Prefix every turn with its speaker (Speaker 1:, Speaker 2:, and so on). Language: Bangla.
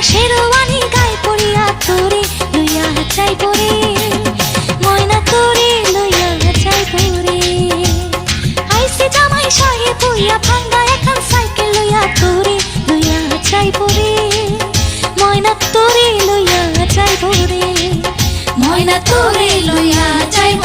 Speaker 1: শেরওয়ানি গায়ে পরিয়া তোরে লইয়া যাইব রে ময়না তোরে লইয়া যাইব রে আইসি জামাই সাহেব হইয়া ভাঙ্গা এখন সাইকেল লইয়া তোরে লইয়া যাইব রে ময়না তোরে লইয়া যাইব রে ময়না তোরে লইয়া যাইব